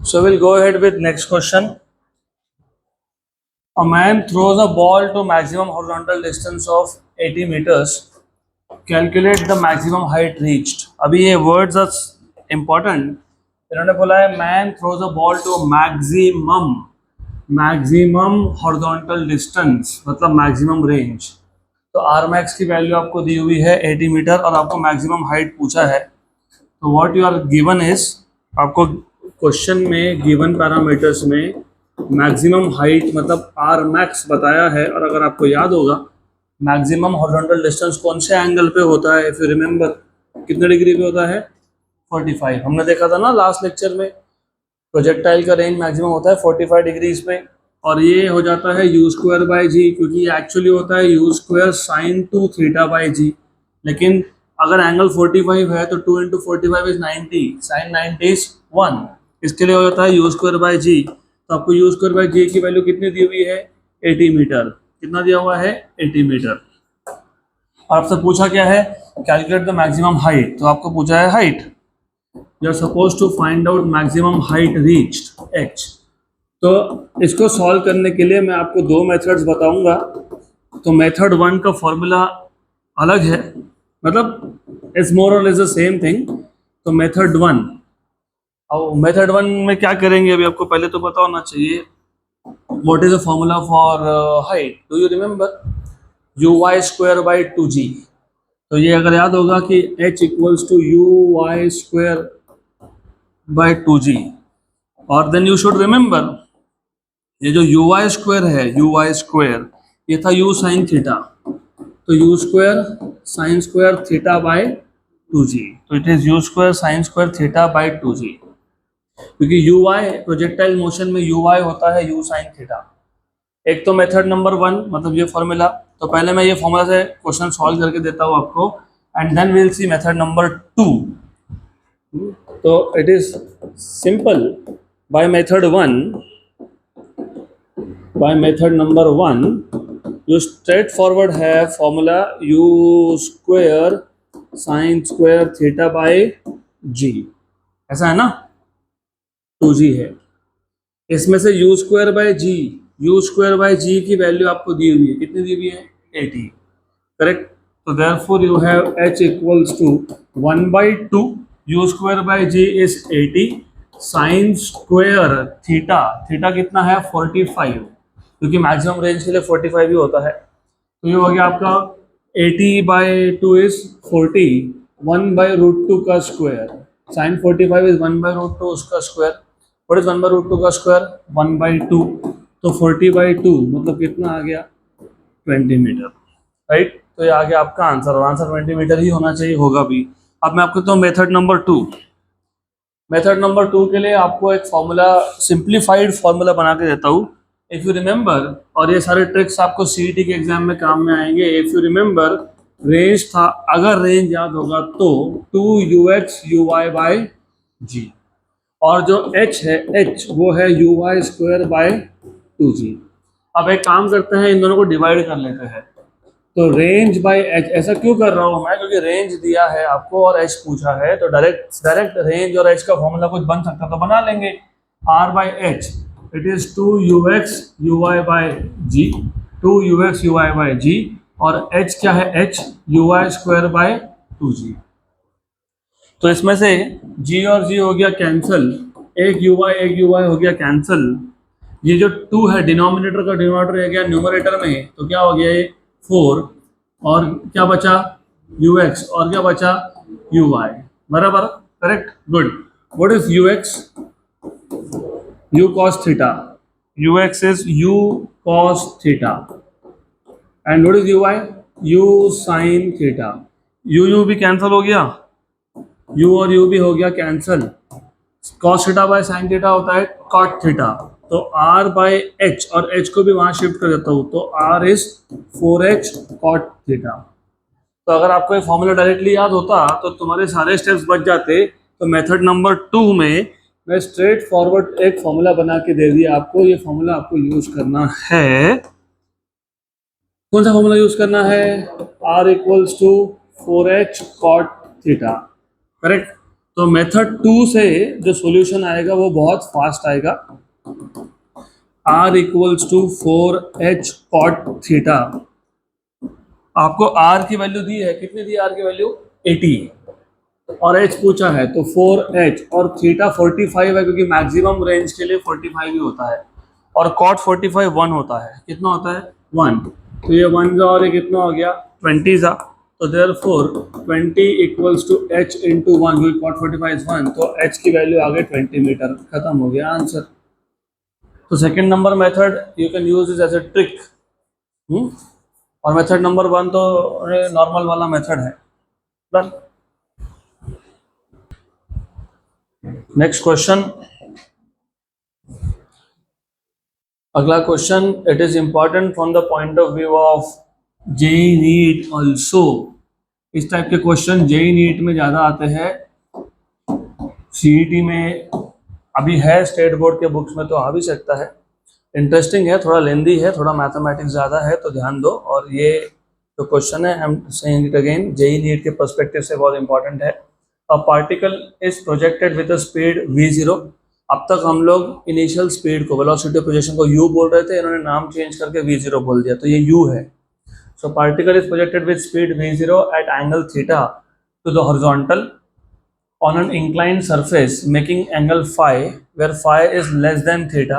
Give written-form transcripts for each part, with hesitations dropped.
So we'll go ahead with next question. A man throws a ball to maximum horizontal distance of 80 meters. Calculate the maximum height reached. अभी ये words are important. इन्होंने बोला है man throws a ball to maximum horizontal distance मतलब maximum range. तो R max की value आपको दी हुई है 80 मीटर और आपको मैक्सिमम हाइट पूछा है. तो what you are given is, आपको क्वेश्चन में गिवन पैरामीटर्स में मैक्सिमम हाइट मतलब आर मैक्स बताया है. और अगर आपको याद होगा मैक्सिमम हॉरिजॉन्टल डिस्टेंस कौन से एंगल पे होता है, इफ यू रिमेंबर कितने डिग्री पे होता है, 45. हमने देखा था ना लास्ट लेक्चर में, प्रोजेक्टाइल का रेंज मैक्सिमम होता है 45 डिग्रीज पे. और ये हो जाता है यू स्क्वायर बाई जी, क्योंकि ये एक्चुअली होता है U square sine 2 theta by G. लेकिन अगर एंगल 45 है तो 2 इंटू 45 इज 90, साइन 90 इज 1. इसके लिए हो जाता है यू स्क्वायर बाई जी. तो आपको यू स्क्वायर बाई जी की वैल्यू कितनी दी हुई है, 80 मीटर. कितना दिया हुआ है, 80 मीटर. और आपसे पूछा क्या है, कैलकुलेट द मैक्सिमम हाइट. तो आपको पूछा है height. You are supposed to find out maximum height reached h. तो इसको सॉल्व करने के लिए मैं आपको दो मेथड्स बताऊंगा. तो मेथड 1 का फॉर्मूला अलग है, मतलब it's more or less the same thing. तो मेथड 1, अब मेथड 1 में क्या करेंगे अभी आपको पहले तो पता होना चाहिए. What is the formula for height, do you remember, u y square by 2g. तो ये अगर याद होगा कि h equals to u y square by 2g. और देन यू शुड रिमेंबर ये जो यू वाई स्क्वायर है, यू वाई स्क्वायर ये था यू साइन थीटा. तो u square sine square theta by 2g. तो it is u square sine square theta by 2g, क्योंकि you Y projectile motion में you Y होता है you sine theta. एक तो मेथड नंबर 1 मतलब ये फॉर्मूला. तो पहले मैं ये फॉर्मूला से क्वेश्चन सॉल्व करके देता हूँ आपको, and then will see method number 2. तो it is simple. By method 1, by method number 1 you straightforward have formula u square sin square theta by g. ऐसा है ना, 2g है. इसमें से u square by g की वैल्यू आपको दी हुई है, कितनी दी हुई है, 80. करेक्ट. तो therefore you have h equals to 1 by 2 u square by g is 80 sin square theta कितना है, 45, क्योंकि मैक्सिमम रेंज के लिए 45 ही होता है. तो ये हो गया आपका 80 बाई 2 इज 40, 1 बाई रूट 2 का square. Sine 45 is 1 by root 2 उसका square. What is 1 by root 2 का स्क्वायर, 1 बाई 2. तो 40 बाई 2 मतलब कितना आ गया, 20 मीटर. राइट. तो ये आ गया आपका आंसर, और आंसर 20 मीटर ही होना चाहिए, होगा भी. अब मैं आपको तो मेथड नंबर 2. मेथड नंबर 2 के लिए आपको एक फॉर्मूला, सिंप्लीफाइड फॉर्मूला बना के देता हूँ. इफ यू रिमेंबर, और ये सारे ट्रिक्स आपको सीईटी के एग्जाम में काम में आएंगे. इफ यू रिमेंबर रेंज था, अगर रेंज याद होगा तो 2ux uy बाय g, और जो h है h वो है uy स्क्वायर बाय 2g. अब एक काम करते हैं, इन दोनों को डिवाइड कर लेते हैं. तो रेंज बाय h, ऐसा क्यों कर रहा हूँ मैं, क्योंकि रेंज दिया है आपको और h पूछा है. तो डायरेक्ट रेंज और h का फॉर्मूला कुछ बन सकता तो बना लेंगे. r by h it is 2ux uy by g, 2ux uy by g. और h क्या है, h uy square by 2g. तो इसमें से g और g हो गया कैंसिल, एक uy हो गया कैंसिल. ये जो 2 है डिनोमिनेटर का डिनोमिनेटर है गया न्यूमरेटर में, तो क्या हो गया ये 4, और क्या बचा ux, और क्या बचा uy. बराबर, correct, good. What is ux, u cos theta. ux is u cos theta. And what is uy, u sin theta. u भी कैंसिल हो गया, u और u भी हो गया cancel. cos theta by sin theta होता है cot theta. तो r बाय h, और h को भी वहां शिफ्ट कर देता हूं, तो r is 4h cot theta. तो अगर आपको ये फॉर्मूला डायरेक्टली याद होता तो तुम्हारे सारे स्टेप्स बच जाते. तो मेथड नंबर 2 में मैं स्ट्रेट फॉरवर्ड एक फॉर्मूला बना के दे दिया आपको. ये फॉर्मूला आपको यूज करना है. कौन सा फॉर्मूला यूज करना है, r equals to 4h cot theta. Correct. तो मेथड 2 से जो सॉल्यूशन आएगा वो बहुत फास्ट आएगा। r equals to 4h cot theta. आपको r की वैल्यू दी है, कितनी दी है r की वैल्यू 80 और h पूछा है, तो 4h और थीटा 45 है क्योंकि मैक्सिमम रेंज के लिए 45 ही होता है और cot 45 1 होता है। कितना होता है 1, तो ये 1 और ये कितना हो गया 20 सा, तो therefore 20 equals to h into 1 क्योंकि cot 45 इज 1, तो h की वैल्यू आ गई 20 मीटर। खत्म हो गया आंसर। तो second number method you can use is as a trick, और मेथड नंबर 1 तो नॉर्मल वाला मेथड है। डन। नेक्स्ट क्वेश्चन, अगला question, it is important from the point of view of JEE NEET also. इस type के question JEE NEET में ज़्यादा आते हैं, सीईटी में अभी है, स्टेट बोर्ड के बुक्स में तो आ भी सकता है। इंटरेस्टिंग है, थोड़ा लेंदी है, थोड़ा मैथमेटिक्स ज़्यादा है, तो ध्यान दो। और ये जो क्वेश्चन है, I am saying it again, JEE NEET के पर्सपेक्टिव से बहुत इंपॉर्टेंट है। A particle is projected with a speed v0। अब तक हम लोग इनिशियल स्पीड को, वेलोसिटी ऑफ प्रोजेक्शन को u बोल रहे थे, इन्होंने नाम चेंज करके v0 बोल दिया, तो ये u है। So particle is projected with speed v0 at angle theta to the horizontal on an inclined surface making angle phi where phi is less than theta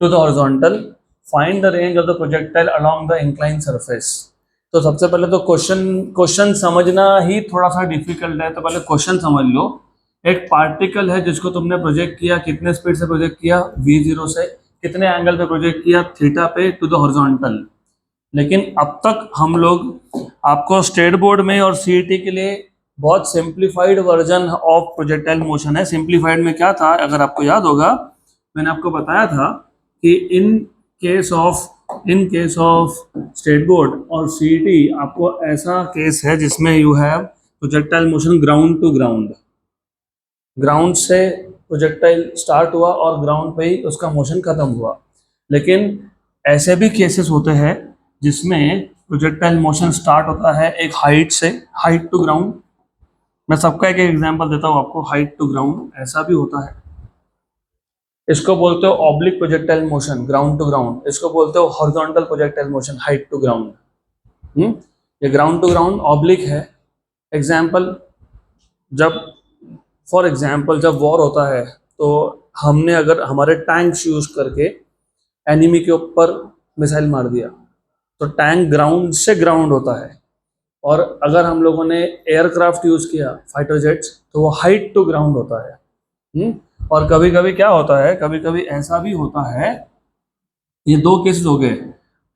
to the horizontal. Find the range of the projectile along the inclined surface. तो सबसे पहले तो question समझना ही थोड़ा सा difficult है, तो पहले क्वेश्चन समझ लो। एक पार्टिकल है जिसको तुमने प्रोजेक्ट किया, कितने स्पीड से प्रोजेक्ट किया v0 से, कितने एंगल पे प्रोजेक्ट किया थीटा पे टू द हॉरिजॉन्टल। लेकिन अब तक हम लोग आपको स्टेट बोर्ड में और सीईटी के लिए बहुत simplified version of projectile motion है। सिंप्लीफाइड में क्या था, अगर आपको याद होगा, मैंने आपको बताया था कि in case of state board और सीईटी आपको ऐसा केस है जिसमें you have projectile motion ground to ground. Ground से प्रोजेक्टाइल स्टार्ट हुआ और ग्राउंड पे ही उसका मोशन खत्म हुआ। लेकिन ऐसे भी केसेस होते हैं जिसमें प्रोजेक्टाइल मोशन स्टार्ट होता है एक हाइट से, हाइट टू ग्राउंड। मैं सबका एक एग्जांपल देता हूँ आपको, हाइट टू ग्राउंड ऐसा भी होता है। इसको बोलते हो oblique projectile motion ground to ground, इसको बोलते हो horizontal projectile motion height to ground. ये ग्राउंड टू ग्राउंड ऑब्लिक है। एग्जाम्पल, फॉर एग्जाम्पल जब वॉर होता है तो हमने अगर हमारे टैंक्स यूज करके एनिमी के ऊपर मिसाइल मार दिया तो टैंक ग्राउंड से ग्राउंड होता है, और अगर हम लोगों ने एयरक्राफ्ट यूज किया फाइटर जेट्स तो वो हाइट टू ग्राउंड होता है। और कभी कभी क्या होता है, कभी कभी ऐसा भी होता है, ये दो केसेस हो गए।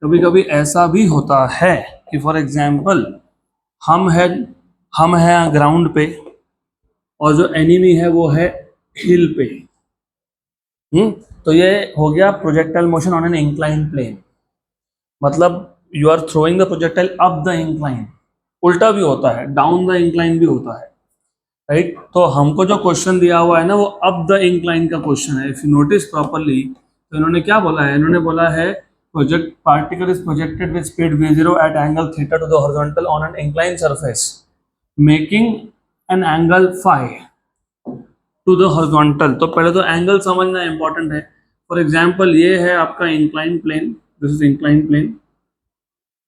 कभी कभी ऐसा भी होता है कि फॉर एग्जाम्पल हम हैं ग्राउंड पे और जो एनिमी है वो है हिल पे। तो ये हो गया projectile motion on an incline plane. मतलब you are throwing the projectile up the incline. उल्टा भी होता है, डाउन द इंक्लाइन भी होता है, राइट। तो हमको जो क्वेश्चन दिया हुआ है ना वो अप द इंक्लाइन का क्वेश्चन है। इफ यू नोटिस प्रॉपरली, तो इन्होंने क्या बोला है, इन्होंने बोला है project particle is projected with speed v0 at angle theta to the horizontal on an incline surface making an angle phi to the horizontal. तो पहले तो एंगल समझना इंपॉर्टेंट है। फॉर एग्जाम्पल ये है आपका incline plane, this is incline plane,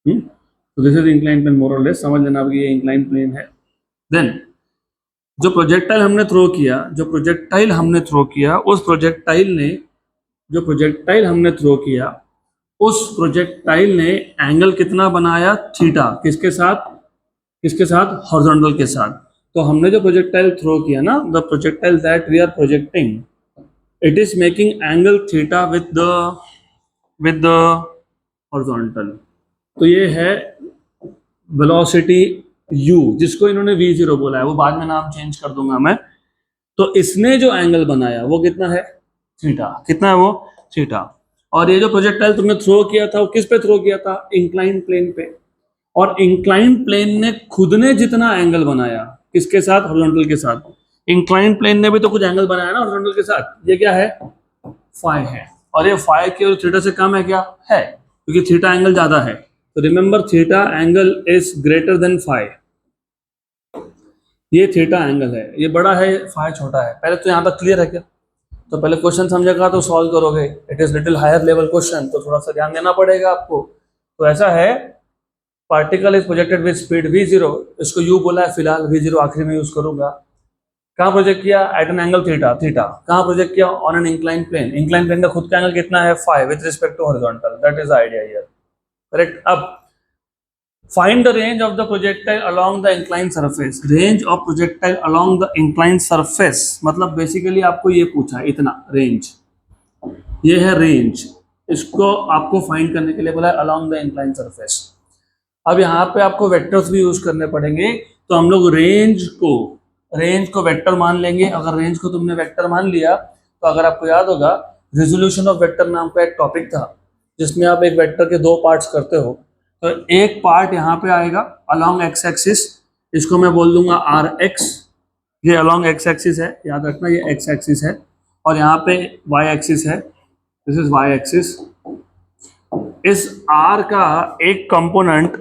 तो this is incline plane more or less, समझ लेना ये इंक्लाइन प्लेन है। देन जो प्रोजेक्टाइल हमने थ्रो किया, उस प्रोजेक्टाइल ने एंगल कितना बनाया थीटा, किसके साथ हॉरिजॉन्टल के साथ। तो हमने जो प्रोजेक्टाइल थ्रो किया ना, the projectile that we are projecting, it is making angle theta with the horizontal. तो ये है वेलोसिटी u, जिसको इन्होंने v0 बोला है, वो बाद में नाम चेंज कर दूंगा मैं। तो इसने जो एंगल बनाया वो कितना है थीटा, कितना है वो थीटा। और ये जो प्रोजेक्टाइल तुमने थ्रो किया था वो किस पे थ्रो किया था, इंक्लाइन प्लेन पे। और इंक्लाइन प्लेन ने खुद ने जितना एंगल बनाया किसके साथ, हॉरिजॉन्टल के साथ। इंक्लाइन प्लेन ने भी तो कुछ एंगल बनाया ना हॉरिजॉन्टल के साथ, ये क्या है फाई है। और ये फाई की और थीटा से कम है क्या है, क्योंकि थीटा एंगल ज्यादा है। तो remember theta angle is greater than phi. ये थीटा एंगल है, ये बड़ा है, फाई छोटा है। पहले तो यहाँ तक क्लियर है क्या? तो पहले क्वेश्चन समझेगा तो सॉल्व करोगे। It is little higher level question, तो थोड़ा सा ध्यान देना पड़ेगा आपको। तो ऐसा है, particle is projected with speed v0, इसको u बोला है फिलहाल, v0 आखिरी में यूज करूंगा। कहाँ प्रोजेक्ट किया? At an angle theta, theta. कहाँ प्रोजेक्ट किया? On an incline plane, incline plane का खुद का एंगल कितना है? Phi with respect to horizontal, that is idea here, correct. अब find the range of the projectile along the incline surface, range of projectile along the incline surface, मतलब basically आपको ये पूछा है, इतना रेंज, ये है रेंज, इसको आपको फाइंड करने के लिए बोला है अलोंग द इंक्लाइन सरफेस। अब यहाँ पे आपको वेक्टर्स भी यूज करने पड़ेंगे, तो हम लोग रेंज को वेक्टर मान लेंगे। अगर रेंज को तुमने वेक्टर मान लिया, तो अगर आपको याद होगा, रिजोल्यूशन ऑफ वेक्टर नाम का एक टॉपिक था, जिसमें आप एक वेक्टर के दो पार्ट्स करते हो। तो एक पार्ट यहाँ पे आएगा अलोंग एक्स एक्सिस, इसको मैं बोल दूंगा आर एक्स, ये अलोंग एक्स एक्सिस है, याद रखना ये एक्स एक्सिस है, और यहाँ पे वाई एक्सिस है, दिस इज वाई एक्सिस। इस आर का एक कंपोनेंट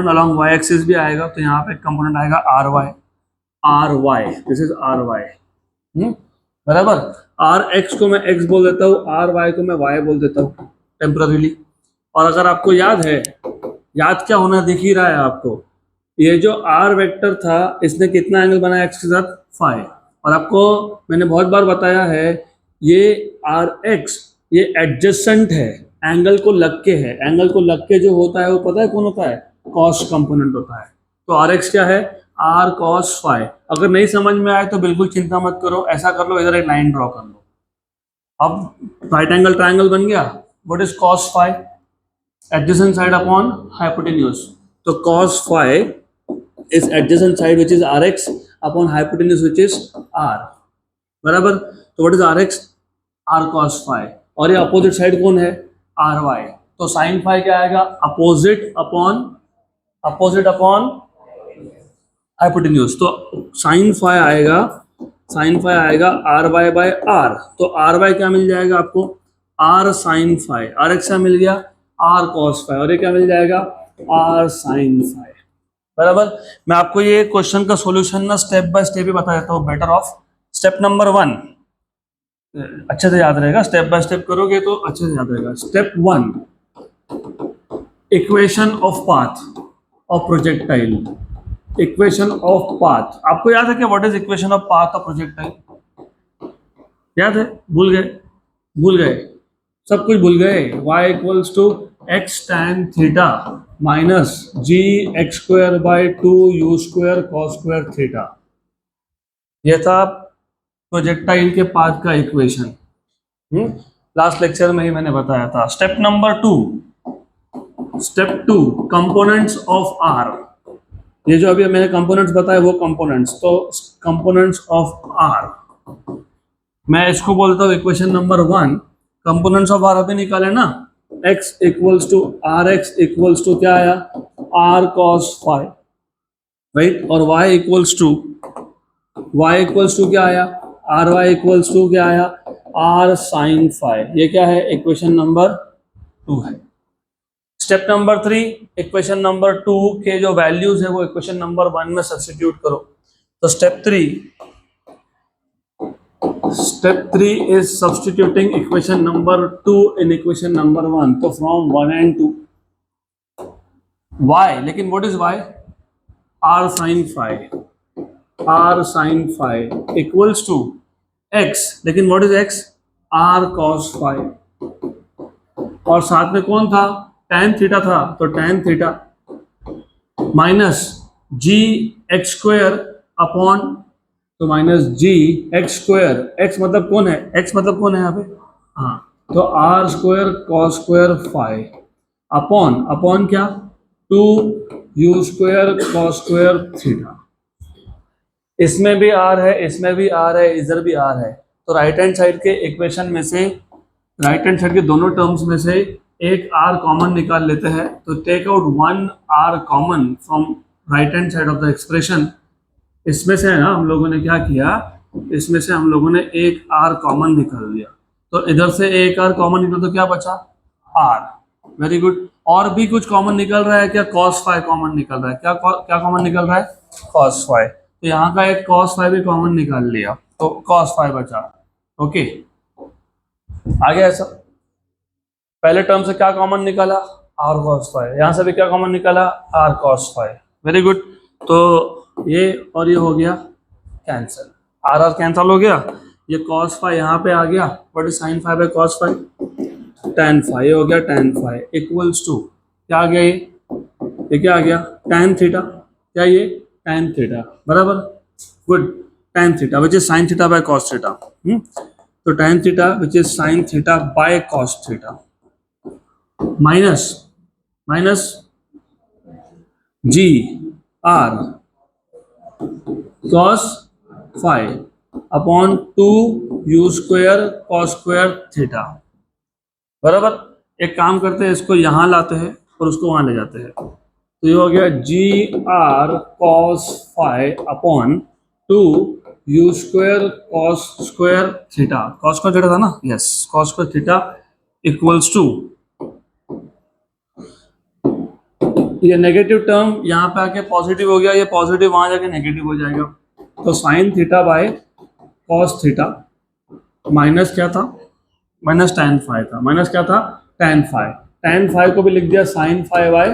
अलोंग वाई एक्सिस भी आएगा, तो यहाँ पे एक कंपोनेंट आएगा r y, this is r y, बराबर। आर एक्स को मैं एक्स बोल देता हूँ, आर वाई को मैं वाई बोल देता हूँ टेम्पररीली। और अगर आपको याद है, याद क्या होना दिख ही रहा है आपको, ये जो आर वेक्टर था, इसने कितना एंगल बनाया एक्स के साथ? फाई। और आपको मैंने बहुत बार बताया है, ये आर एक्स ये एडजेसेंट है, एंगल को लग के है। एंगल को लग के जो होता है वो पता है कौन होता है? कॉस कंपोनेंट होता है। तो आर एक्स क्या है? R cos phi. अगर नहीं समझ में आए तो बिल्कुल चिंता मत करो, ऐसा कर लो, इधर एक लाइन ड्रॉ कर लो। अब राइट एंगल ट्राइंगल बन गया। What is cos phi? Adjacent side upon hypotenuse. तो cos phi is adjacent side which is r x upon hypotenuse which is r, बराबर। तो what is r x? R cos phi. और ये opposite side कौन है? R y. तो sine phi क्या आएगा? Opposite upon hypotenuse. तो साइन फाई आएगा आर वाई बाय आर। तो आर वाई क्या मिल जाएगा आपको? R sine phi. Are x क्या मिल गया? R cos phi. और ये क्या मिल जाएगा? आर साइन फाई, बराबर। मैं आपको ये क्वेश्चन का सॉल्यूशन ना स्टेप बाय स्टेप ही बता देता हूँ, बेटर ऑफ। स्टेप नंबर 1 अच्छे से याद रहेगा, स्टेप बाय स्टेप करोगे तो अच्छे से याद रहेगा। Step 1, equation of path of projectile. Equation of path आपको याद है क्या? What is equation of path of projectile? याद है? भूल गए, सब कुछ भूल गए। y equals to x tan theta minus g x square by 2 u square cos square theta. यह था प्रोजेक्टाइल के पाथ का इक्वेशन। लास्ट लेक्चर में ही मैंने बताया था। Step number 2, components of r. ये जो अभी मैंने कंपोनेंट्स बताए वो कंपोनेंट्स, तो कंपोनेंट्स ऑफ आर मैं इसको बोलता हूँ equation number 1। Components of r अभी निकाले ना, x equals to r x equals to क्या आया? R cos phi, right. और y इक्वल्स टू क्या आया? आर वाई इक्वल्स टू क्या आया? R sine phi. ये क्या है? इक्वेशन नंबर 2 है। स्टेप नंबर 3, इक्वेशन नंबर 2 के जो वैल्यूज है वो इक्वेशन नंबर 1 में सब्स्टिट्यूट करो। तो step 3 is substituting equation number 2 in equation number 1. तो from 1 and 2 y, लेकिन what is y? r sin phi equals to x, लेकिन what is x? r cos phi। और साथ में कौन था? tan थीटा था, तो tan theta minus g x square upon, तो minus g x square. X मतलब कौन है? एक्स मतलब कौन है यहाँ पे? हाँ, तो r square cos square phi upon क्या? 2 u square cos square theta. इसमें भी आर है, इसमें भी आर है, इधर भी आर है। तो राइट हैंड साइड के इक्वेशन में से, राइट हैंड साइड के दोनों टर्म्स में से एक आर कॉमन निकाल लेते हैं। तो take out 1 r common from right hand side of the expression. इसमें से ना हम लोगों ने क्या किया, इसमें से हम लोगों ने एक आर कॉमन निकाल लिया। तो इधर से एक आर कॉमन निकला तो क्या बचा? आर। Very good. और भी कुछ कॉमन निकल रहा है क्या? कॉस फाई कॉमन निकल रहा है। क्या कॉमन निकल रहा है? Cos phi. तो यहाँ का एक cos फाइव भी कॉमन निकाल लिया, तो cos फाइव बचा। ओके, आगे ऐसा पहले टर्म से क्या कॉमन निकाला, r cos फाइव, यहाँ से भी क्या कॉमन निकाला, r cos five. Very good, तो ये और ये हो गया कैंसिल, r कैंसिल हो गया, ये cos फाइव यहाँ पे आ गया, व्हाट इज sin फाइव है cos फाइव, tan फाइव हो गया, tan फाइव इक्वल्स टू क्या आ गया, ये क्या आ गया, tan थीटा, क्या ये tan थीटा, बराबर, good, tan theta which is sin theta by cos theta, तो tan theta which is sin theta by cos theta minus g r cos phi upon 2 u square cos square theta, बराबर। एक काम करते हैं, इसको यहाँ लाते हैं और उसको वहां ले जाते हैं, तो ये हो गया g r cos phi upon 2 u square cos square theta, cos square theta था ना, yes, cos square theta equals to, ये नेगेटिव टर्म यहाँ पे आके पॉजिटिव हो गया, ये पॉजिटिव वहां जाके नेगेटिव हो जाएगा, तो sine theta by cos theta minus क्या था, माइनस tan फाइव था, माइनस क्या था, tan फाइव, tan फाइव को भी लिख दिया sin five by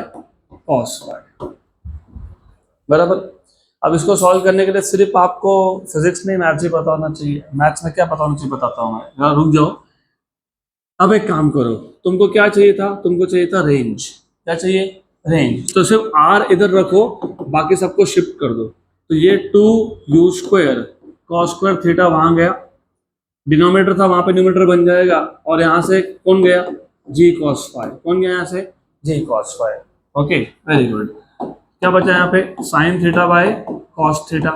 cos five, बराबर। अब इसको सॉल्व करने के लिए सिर्फ आपको फिजिक्स नहीं मैथ्स ही पता होना चाहिए, मैथ्स में क्या पता होना चाहिए बताता हूँ मैं, जरा रुक जाओ। अब एक काम करो, तुमको क्या चाहिए था, तुमको चाहिए था रेंज, क्या चाहिए, रेंज, तो सिर्फ r इधर रखो, बाकी सबको शिफ्ट कर दो, तो ये 2 u square cos square theta वहां गया, डिनोमिनेटर था वहां पे न्यूमरेटर बन जाएगा, और यहाँ से कौन गया, g cos फाइव, कौन गया यहाँ से, g cos five. Okay, very good, क्या बचा यहाँ पे, sin theta by cos theta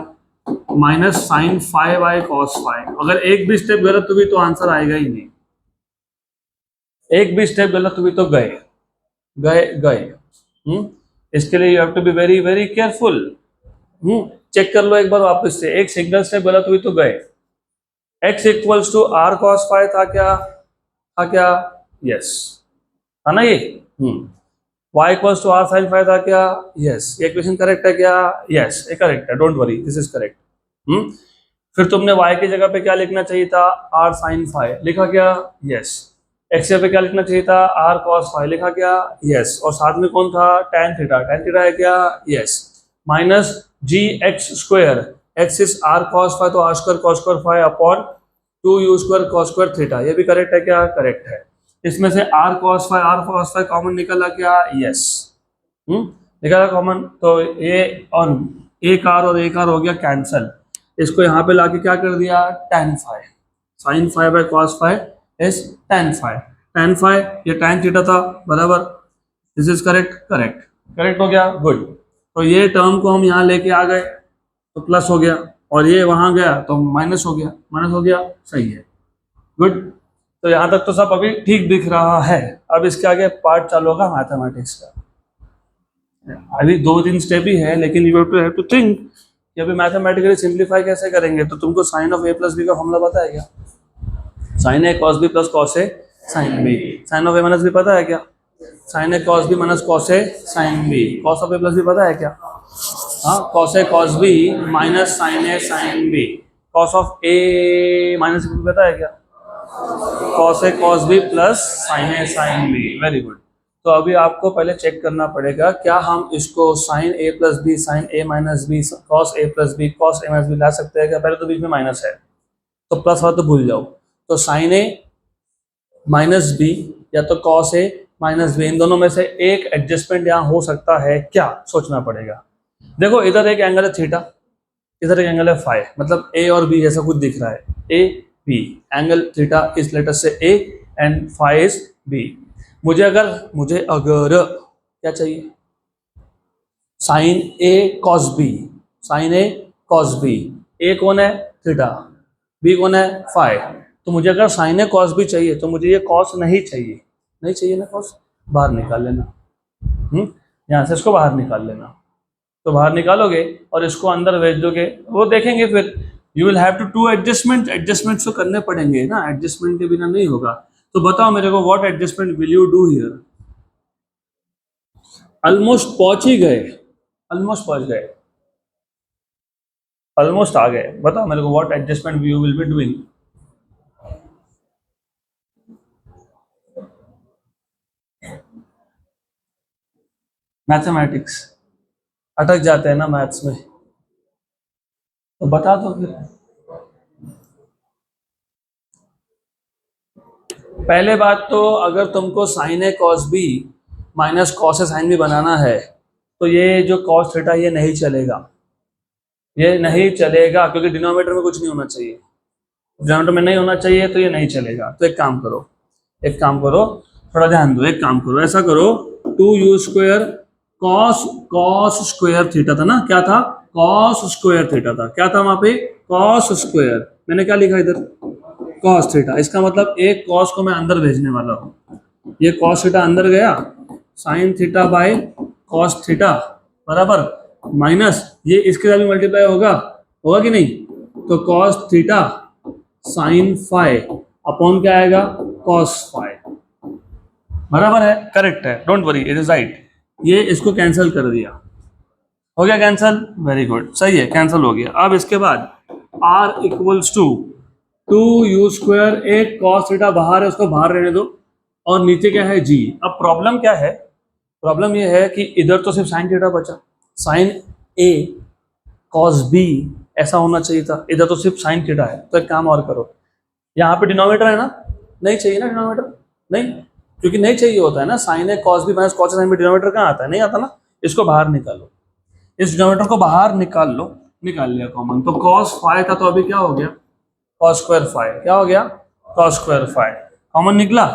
minus sin five by cos five. अगर एक भी स्टेप गलत हुई तो आंसर आएगा ही नहीं, एक भी स्टेप गलत हुई तो गए गए गए। इसके लिए you have to be very very careful. Check कर लो एक बार वापस से, एक सिंगल स्टेप गलत हुई तो गए। x equals to r cos phi था क्या, यस, था ना ये। y equals to r sine phi था क्या, यस, ये इक्वेशन करेक्ट है क्या, यस, ये करेक्ट है, don't worry, this is correct. फिर तुमने y की जगह पे क्या लिखना चाहिए था, r साइन फाइव लिखा क्या, यस, एक्स पे क्या लिखना चाहिए था, r cos फाइव लिखा क्या, यस, और साथ में कौन था, tan थीटा है क्या, yes, minus g x square, x is r cos phi, तो r square cos square phi upon 2 u square cos square theta, ये भी करेक्ट है क्या, करेक्ट है। इसमें से r cos फाइव कॉमन निकला क्या, यस, निकला कॉमन, तो ये और एक r और एक r हो गया कैंसल, इसको यहाँ पे लाके क्या कर दिया, tan five, sin five by cos five is tan five, tan five ये tan थीटा था, बराबर, दिस इज करेक्ट, करेक्ट हो गया, गुड। तो ये टर्म को हम यहाँ लेके आ गए तो प्लस हो गया, और ये वहां गया तो माइनस हो गया, सही है, गुड। तो यहाँ तक तो सब अभी ठीक दिख रहा है। अब इसके आगे पार्ट चालू होगा मैथमेटिक्स का, अभी 2-3 स्टेप ही है, लेकिन यू हैव टू थिंक कि अभी मैथमेटिकली सिंप्लीफाई कैसे करेंगे। तो तुमको sine of a plus B का फॉर्मूला पता है क्या, sine A cos B plus cos A sine B, sine of A minus B पता है क्या, sine A cos B minus cos A sine B, cos of A plus B पता है क्या, हाँ, cos A cos B minus sine A sine B, cos of A minus B पता है क्या, cos A cos B plus sign A sine B, very good. तो अभी आपको पहले चेक करना पड़ेगा, क्या हम इसको sign A plus B sine A minus B cos A plus B cos A minus B ला सकते हैं क्या, पहले तो बीच में माइनस है तो प्लस वाला तो भूल जाओ, तो साइन ए माइनस बी या तो कॉस ए माइनस बी, इन दोनों में से एक एडजस्टमेंट यहाँ हो सकता है क्या, सोचना पड़ेगा। देखो इधर एक एंगल है थीटा, इधर एक एंगल है फाइव, मतलब ए और बी जैसा कुछ दिख रहा है, A B, angle theta is later say A and phi is B. मुझे अगर क्या चाहिए, sine A cos B, sine A cos B, A कौन है थीटा, बी कौन है फाइव, तो मुझे अगर साइन ए कॉस बी चाहिए तो मुझे ये कॉस नहीं चाहिए ना, कॉस बाहर निकाल लेना, यहाँ से इसको बाहर निकाल लेना, तो बाहर निकालोगे और इसको अंदर भेज दोगे, वो देखेंगे फिर you will have to adjustments तो करने पड़ेंगे ना, एडजस्टमेंट के बिना नहीं होगा। तो बताओ मेरे को what adjustment will you do here, almost पहुंच गए ऑलमोस्ट आ गए, बताओ मेरे को what adjustment you will be doing. Mathematics अटक जाते हैं ना मैथ्स में, तो बता दो फिर। पहले बात तो अगर तुमको sign A cos B minus cos A sine B बनाना है तो ये जो कॉस थीटा ये नहीं चलेगा, ये नहीं चलेगा क्योंकि डिनोमिनेटर में कुछ नहीं होना चाहिए, डिनोमिनेटर में नहीं होना चाहिए तो ये नहीं चलेगा। तो एक काम करो, एक काम करो, थोड़ा ध्यान दो, एक काम करो, ऐसा करो, 2u² cos cos square theta था ना, क्या था, कॉस स्क्वायर थीटा था, क्या था वहां पे, कॉस स्क्वायर, मैंने क्या लिखा इधर, कॉस थीटा, इसका मतलब एक कॉस को मैं अंदर भेजने वाला हूँ, ये कॉस थीटा अंदर गया, sine theta by cos theta बराबर माइनस ये इसके साथ भी मल्टीप्लाई होगा, होगा कि नहीं, तो cos theta sine phi upon क्या आएगा, कॉस फाई, बराबर है, करेक्ट है, don't worry it is right. ये इसको कैंसिल कर दिया, हो गया कैंसिल, वेरी गुड, सही है, कैंसिल हो गया। अब इसके बाद r इक्वल्स टू 2u², एक कॉस थीटा बाहर है उसको बाहर रहने दो, और नीचे क्या है g। अब प्रॉब्लम क्या है, प्रॉब्लम ये है कि इधर तो सिर्फ साइन थीटा बचा, साइन a कॉस b ऐसा होना चाहिए था, इधर तो सिर्फ साइन थीटा है, तो एक काम और करो, यहाँ पे डिनोमिनेटर है ना, नहीं चाहिए ना डिनोमिनेटर, नहीं, क्योंकि नहीं चाहिए होता है ना, sign A cos B minus cos A sine B, denominator कहाँ आता है, नहीं आता ना, इसको बाहर निकालो, इस डिनोमिनेटर को बाहर निकाल लो, निकाल लिया कॉमन, तो कॉस फाई था तो अभी क्या हो गया, कॉस स्क्वायर फाई, क्या हो गया, कॉस स्क्वायर फाई, कॉमन निकला,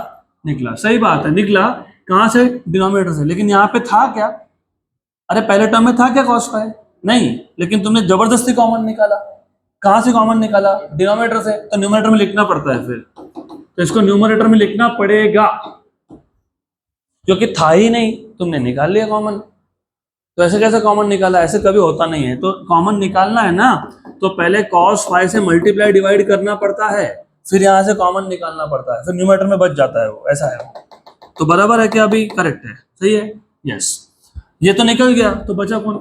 निकला, सही बात है, निकला कहाँ से, डिनोमिनेटर से, लेकिन यहाँ पे था क्या, अरे पहले टर्म में था क्या कॉस फाई, नहीं, लेकिन तुमने जबरदस्ती कॉमन निकाला, कहाँ से कॉमन निकाला, डिनोमिनेटर से, तो न्यूमरेटर में लिखना पड़ता है फिर, तो इसको न्यूमरेटर में लिखना पड़ेगा, क्योंकि था ही नहीं, तुमने निकाल लिया कॉमन, तो ऐसे कैसे कॉमन निकाला, ऐसे कभी होता नहीं है, तो कॉमन निकालना है ना, तो पहले cos फाई से मल्टीप्लाई डिवाइड करना पड़ता है, फिर यहाँ से कॉमन निकालना पड़ता है, फिर न्यूमरेटर में बच जाता है वो, ऐसा है वो, तो बराबर है क्या, अभी करेक्ट है, सही है, यस, ये तो निकल गया, तो बचा कौन,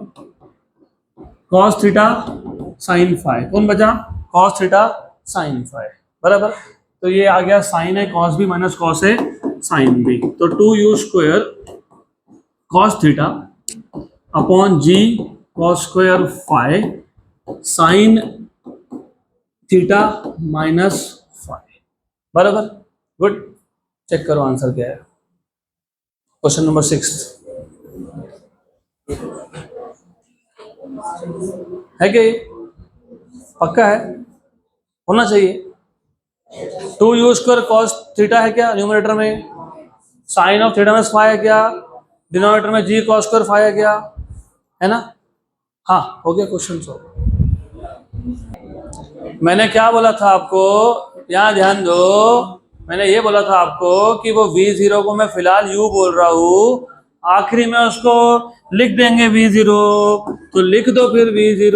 cos थीटा साइन फाई, कौन बचा, cos थीटा साइन फाई, बराबर, तो ये आ गया sine A cos B minus cos A sine B, तो 2u² cos theta upon g cos square phi sine theta minus phi, बराबर, गुड, चेक करो आंसर क्या है, क्वेश्चन नंबर 6 है क्या, ये पक्का है, होना चाहिए, 2u² कॉस थीटा है क्या न्यूमरेटर में, sine of theta minus phi है क्या, डिनोमिनेटर में जी कॉस स्क्वायर फाई है क्या, है ना, हाँ हो गया क्वेश्चन सॉल्व। मैंने क्या बोला था आपको, यहाँ ध्यान दो, मैंने ये बोला था आपको कि वो v0 को मैं फिलहाल u बोल रहा हूँ, आखिरी में उसको लिख देंगे v0, तो लिख दो फिर v0,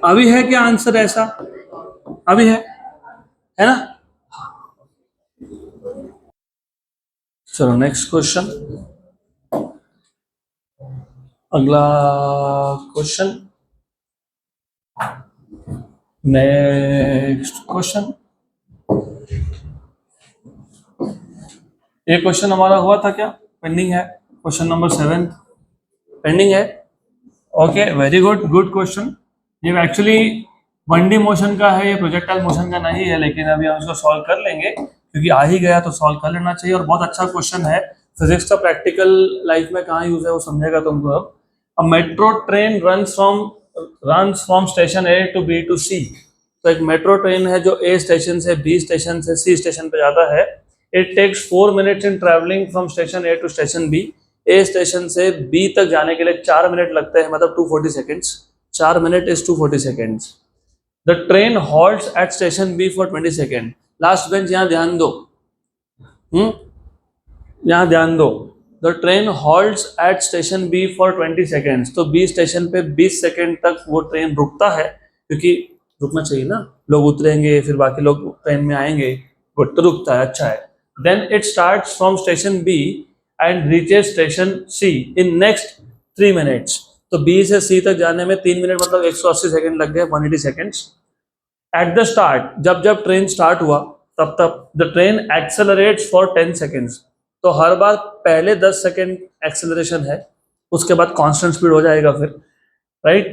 अभी है क्या आंसर ऐसा, अभी है ना, चलो नेक्स्ट क्वेश्चन, अगला क्वेश्चन, नेक्स्ट क्वेश्चन, ये क्वेश्चन हमारा हुआ था क्या, पेंडिंग है, क्वेश्चन नंबर 7 पेंडिंग है, okay very good, good question, ये एक्चुअली 1D मोशन का है, ये प्रोजेक्टाइल मोशन का नहीं है, लेकिन अभी हम इसको सॉल्व कर लेंगे, क्योंकि आ ही गया तो सॉल्व कर लेना चाहिए, और बहुत अच्छा क्वेश्चन है, फिजिक्स का प्रैक्टिकल लाइफ में कहाँ यूज है वो समझेगा तुमको। अब a metro train runs from station A to B to C, तो एक मेट्रो ट्रेन है जो ए स्टेशन से बी स्टेशन से सी स्टेशन पे जाता है, it takes 4 minutes in travelling from station A to station B, A station से बी तक जाने के लिए 4 मिनट लगते हैं, मतलब 240 seconds, 4 minute is 240 seconds, the train halts at station B for 20 second, last bench यहाँ ध्यान दो, यहाँ ध्यान दो, the train halts at station B for 20 seconds, तो बी स्टेशन पे 20 सेकेंड तक वो ट्रेन रुकता है, क्योंकि रुकना चाहिए ना, लोग उतरेंगे फिर बाकी लोग ट्रेन में आएंगे, वो तो रुकता है, अच्छा है, then it starts from station B and reaches station C in next 3 minutes. तो B से C तक जाने में 3 मिनट मतलब 180 सेकंड लग गए, 180 सेकंड्स. एट द स्टार्ट, जब जब ट्रेन स्टार्ट हुआ तब तब the train accelerates for 10 seconds. तो हर बार पहले 10 सेकेंड एक्सेलरेशन है, उसके बाद कांस्टेंट स्पीड हो जाएगा फिर, राइट?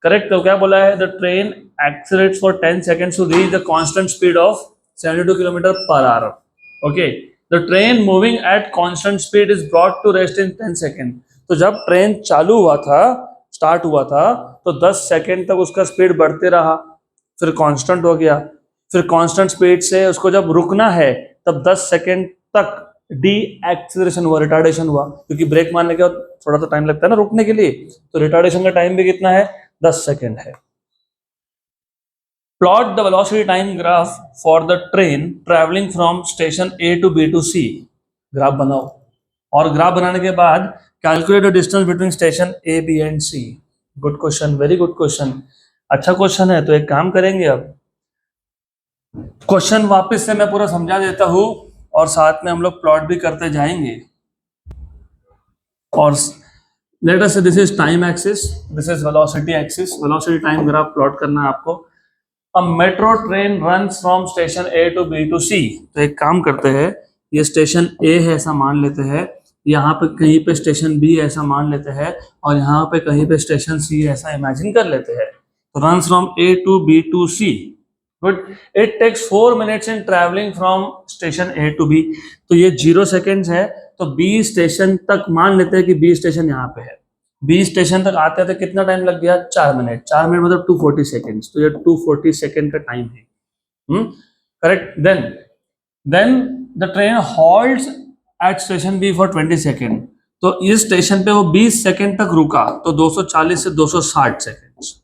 करेक्ट. तो क्या बोला है? The train accelerates for 10 seconds to reach the constant speed of 72 kilometre per hour. Okay. The train moving at constant speed is brought to rest in 10 second. तो जब train चालू हुआ था, स्टार्ट हुआ था, तो 10 सेकेंड तक उसका स्पीड बढ़ते रहा, फिर कांस्टेंट हो गया, फिर कांस्टेंट स्पीड से उसको जब रुकना है तब 10 सेकेंड तक डी एक्सेलरेशन हुआ, रिटार्डेशन हुआ, क्योंकि ब्रेक मारने के बाद थोड़ा सा टाइम लगता है ना रुकने के लिए, तो रिटार्डेशन का टाइम भी कितना है? 10 सेकेंड है. Plot the velocity time graph for the train travelling from station A to B to C. Graph बनाओ, और ग्राफ बनाने के बाद calculate the distance between station A, B and C. Good question, very good question, अच्छा question है. तो एक काम करेंगे, अब क्वेश्चन वापस से मैं पूरा समझा देता हूं और साथ में हम लोग प्लॉट भी करते जाएंगे. और let us say this is time axis, this is velocity axis. Velocity time graph plot करना है आपको. A metro train runs from station A to B to C. तो एक काम करते हैं, ये स्टेशन ए है ऐसा मान लेते हैं, यहाँ पे कहीं पे स्टेशन बी ऐसा मान लेते हैं, और यहाँ पे कहीं पे स्टेशन सी ऐसा इमेजिन कर लेते हैं. तो runs from A to B to C. Good. It takes 4 minutes in traveling from station A to B. तो ये 0 सेकेंड्स है, तो B स्टेशन तक मान लेते हैं कि B स्टेशन यहाँ पे है. B स्टेशन तक आते थे कितना टाइम लग गया? 4 मिनट. 4 मिनट मतलब 240 सेकेंड्स. तो ये 240 सेकेंड का टाइम है. Correct. Then the train halts at station B for 20 second. तो इस स्टेशन पे वो 20 सेकेंड तक रुका, तो 240 से 260 सेकेंड्स,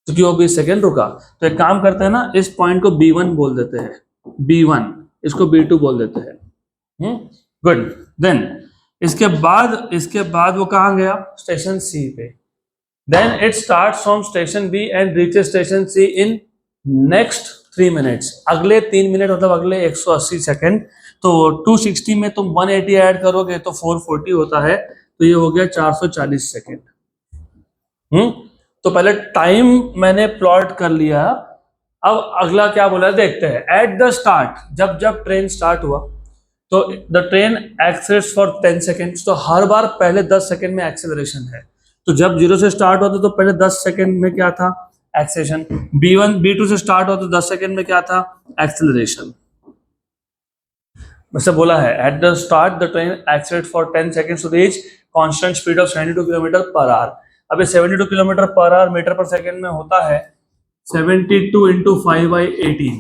क्योंकि वो 20 सेकेंड रुका. तो एक काम करते हैं ना, इस पॉइंट को B1 बोल देते हैं, B1, इसको B2 बोल देते हैं. गुड. देन इसके बाद वो कहाँ गया? स्टेशन C पे. Then it starts from station B and reaches station C in next 3 minutes. अगले 3 मिनट मतलब अगले 180 सेकेंड. तो 260 में तुम 180 ऐड करोगे तो 440 होता है, तो ये हो गया 440 सेकेंड. तो पहले टाइम मैंने प्लॉट कर लिया. अब अगला क्या बोला देखते हैं. एट द स्टार्ट, जब जब ट्रेन स्टार्ट हुआ, तो the train accelerates for 10 seconds. तो हर बार पहले 10 सेकेंड में एक्सेलरेशन है. तो जब 0 से स्टार्ट होता तो पहले 10 सेकेंड में क्या था? एक्सेलरेशन. B1 B2 से स्टार्ट होता तो 10 सेकेंड में क्या था? एक्सेलरेशन. वैसे बोला है at the start the train accelerates for 10 seconds to reach constant speed of 72 kilometre per hour. अब 72 किलोमीटर पर आवर मीटर पर सेकेंड में होता है 72 इंटू 5/18,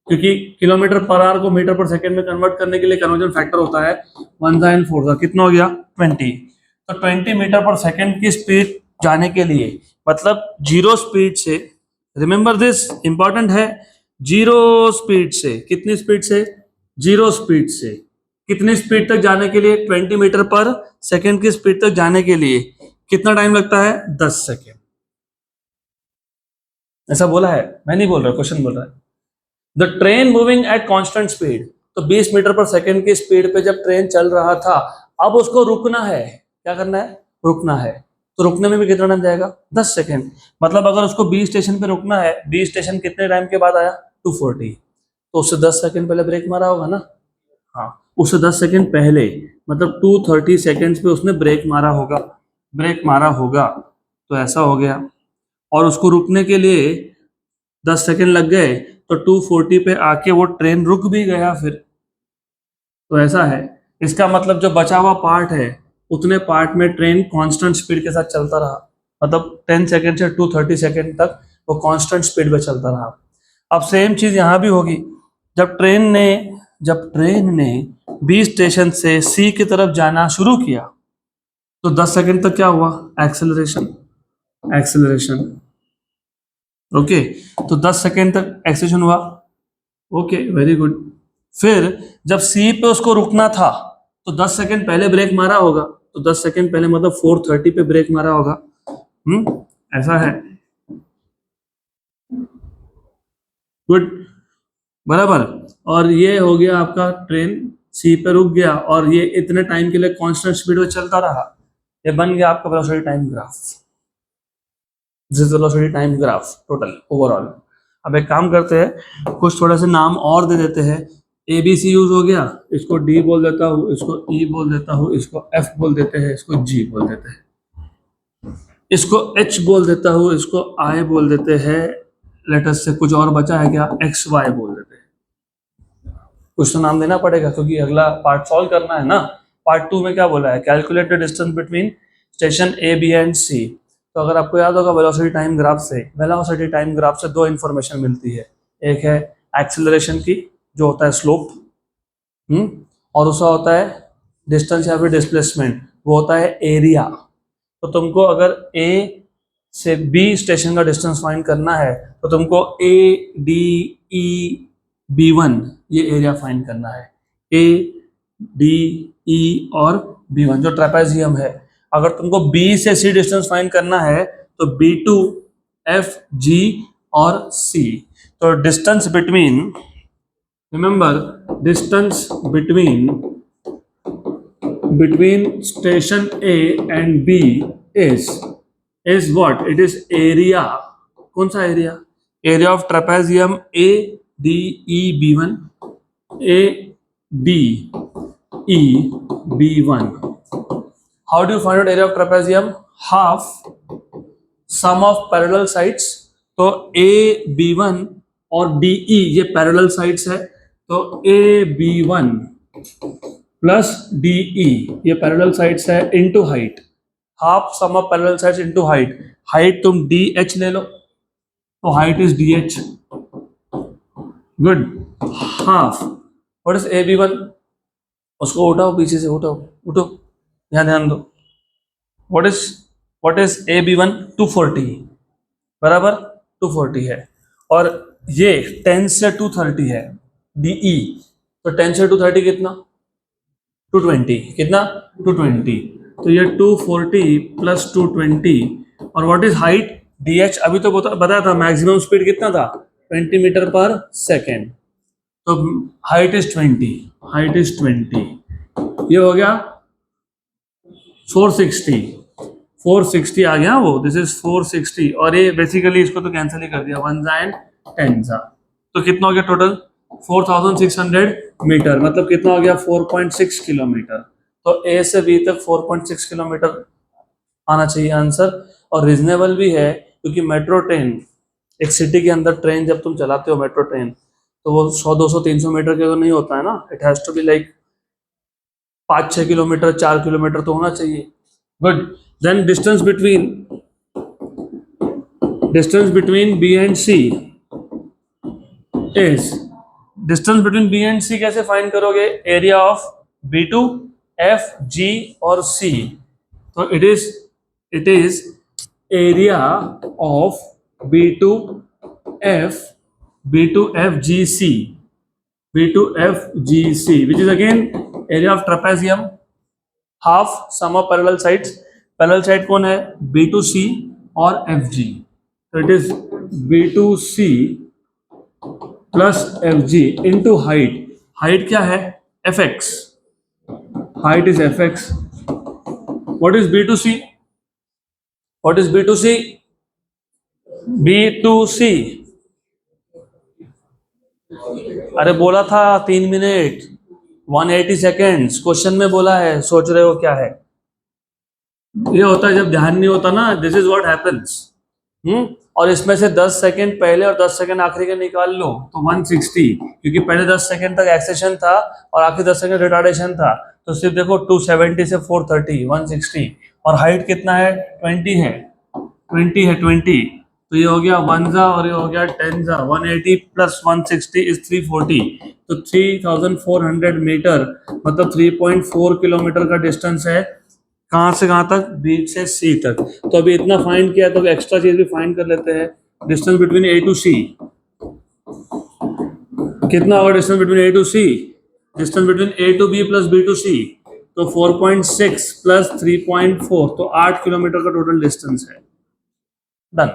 क्योंकि किलोमीटर पर आवर को मीटर पर सेकेंड में कन्वर्ट करने के लिए कन्वर्जन फैक्टर होता है 1 और 4. कितना हो गया? 20. तो 20 मीटर पर सेकेंड की स्पीड जाने के लिए, मतलब 0 स्पीड से, रिमेंबर दिस इंपॉर्टेंट है, 0 स्पीड से, कितनी स्पीड से? 0 स्पीड से कितनी स्पीड तक जाने के लिए? 20 मीटर पर सेकेंड की स्पीड तक जाने के लिए कितना टाइम लगता है? 10 सेकेंड. ऐसा बोला है, मैं नहीं बोल रहा, क्वेश्चन बोल रहा है. The train moving at constant speed. तो 20 मीटर पर सेकेंड की स्पीड पे जब ट्रेन चल रहा था, अब उसको रुकना है. क्या करना है? रुकना है. तो रुकने में भी कितना टाइम जाएगा? 10 सेकेंड. मतलब अगर उसको B स्टेशन पे रुकना है, B स्टेशन कितने टाइम के बाद आया? 240. तो उससे 10 सेकेंड पहले ब्रेक मारा होगा ना. हाँ, उससे 10 सेकेंड पहले, मतलब 230 सेकेंड्स पे उसने ब्रेक मारा होगा. तो ऐसा हो गया. और उसको रुकने के लिए 10 सेकेंड लग गए, तो 240 पे आके वो ट्रेन रुक भी गया फिर. तो ऐसा है. इसका मतलब जो बचा हुआ पार्ट है, उतने पार्ट में ट्रेन कांस्टेंट स्पीड के साथ चलता रहा. मतलब 10 सेकेंड से 230 सेकेंड तक वो कांस्टेंट स्पीड पे चलता रहा. अब सेम चीज यहाँ भी होगी. जब ट्रेन ने B स्टेशन से C की तरफ जाना शुरू किया, तो 10 सेकेंड तक क्या हुआ? एक्सेलरेशन. ओके. तो 10 सेकेंड तक एक्सेलरेशन हुआ. Okay, very good. फिर जब C पे उसको रुकना था, तो 10 सेकेंड पहले ब्रेक मारा होगा. तो 10 सेकेंड पहले मतलब 430 पे ब्रेक मारा होगा. ऐसा है. गुड. बराबर। और ये हो गया आपका ट्रेन सी पे रुक गया और ये इतने टाइम के लिए कांस्टेंट स्पीड में चलता रहा, ये बन गया आपका velocity time graph. This is velocity time graph total overall. अब एक काम करते हैं, कुछ थोड़ा से नाम और दे देते हैं। ए बी सी यूज हो गया, इसको डी बोल देता हूँ, इसको ई बोल देता हूँ, इसको एफ बोल देते हैं, इसको जी बोल देते हैं, इसको एच बोल देता हूँ, इसको आई बोल देते हैं। लेटस से कुछ और बचा है क्या, एक्स वाई बोल देते हैं। कुछ तो नाम देना पड़ेगा क्योंकि अगला पार्ट सॉल्व करना है ना। पार्ट 2 में क्या बोला है, calculate the distance between station A B and C. तो अगर आपको याद होगा वेलोसिटी टाइम ग्राफ से, वेलोसिटी टाइम ग्राफ से दो इन्फॉर्मेशन मिलती है। एक है एक्सेलरेशन की जो होता है स्लोप, और दूसरा होता है डिस्टेंस या फिर डिस्प्लेसमेंट, वो होता है एरिया। तो तुमको अगर ए से बी स्टेशन का डिस्टेंस फाइंड करना है तो तुमको ए डी ई B1 ये एरिया फाइंड करना है, ए डी ई और B1 जो ट्रेपेजियम है। अगर तुमको B से C डिस्टेंस फाइंड करना है तो B2 F G और C। तो distance between, remember distance between station A and B is what? It is area। कौन सा area, area of trapezium A D E B1 A D E B1। How do you find out area of trapezium? Half sum of parallel sides। तो A B1 और D E ये parallel sides है, तो A B1 plus D E ये parallel sides है into height. Half sum of parallel sides into height. Height तुम DH ले लो तो height is DH। Good. Half what is AB1, उसको उठाओ पीछे से, उठो ध्यान दो। व्हाट इज AB1, 240 बराबर 240 है। और ये 10 से 230 है DE, तो 10 से 230 कितना, 220, कितना 220। तो ये 240 प्लस 220। और व्हाट इज हाइट DH, अभी तो बताया था मैक्सिमम स्पीड कितना था, 20 मीटर पर सेकेंड। तो हाइट इज 20, ये हो गया 460 आ गया वो, दिस इज 460। और ये बेसिकली इसको तो कैंसिल ही कर दिया, 1 and 10। तो कितना हो गया टोटल, 4600 मीटर, मतलब कितना हो गया 4.6 किलोमीटर। तो ए से बी तक 4.6 किलोमीटर आना चाहिए आंसर। और रीजनेबल भी है क्योंकि मेट्रो ट्रेन, एक सिटी के अंदर ट्रेन जब तुम चलाते हो मेट्रो ट्रेन, तो वो 100 200 300 मीटर के तो नहीं होता है ना, it has to be like 5-6 kilometre 4 kilometre तो होना चाहिए। Good. Then distance between B and C is, distance between B and C कैसे फाइंड करोगे, area of B2 F G और C। तो it is area of B2 F G C, B2 F G C, which is again area of trapezium, half sum of parallel sides। Parallel side कौन है, B2C और FG। तो it is B2C plus FG into height. Height क्या है, FX, height is FX। What is B2C, B2C अरे बोला था 3 minute 180 seconds, question में बोला है, सोच रहे हो क्या है। ये होता है जब ध्यान नहीं होता ना, दिस इज व्हाट हैपेंस। और इसमें से 10 सेकेंड पहले और 10 सेकेंड आखिरी के निकाल लो तो 160, क्योंकि पहले 10 सेकेंड तक एक्सेशन था और आखिरी 10 सेकेंड रिटार्डेशन था। तो सिर्फ देखो 270 से 430 160, और हाइट कितना है 20। तो ये हो गया 1 और ये हो गया 10 180 प्लस 160 इज 340। तो 3400 मीटर मतलब 3.4 किलोमीटर का डिस्टेंस है, कहाँ से कहाँ तक, बी से सी तक। तो अभी इतना फाइंड किया तो एक्स्ट्रा चीज भी फाइंड कर लेते हैं, distance between A to C कितना होगा, distance between A to C, distance between A to B plus B to C, तो 4.6 प्लस 3.4, तो 8 किलोमीटर का टोटल डिस्टेंस है। डन।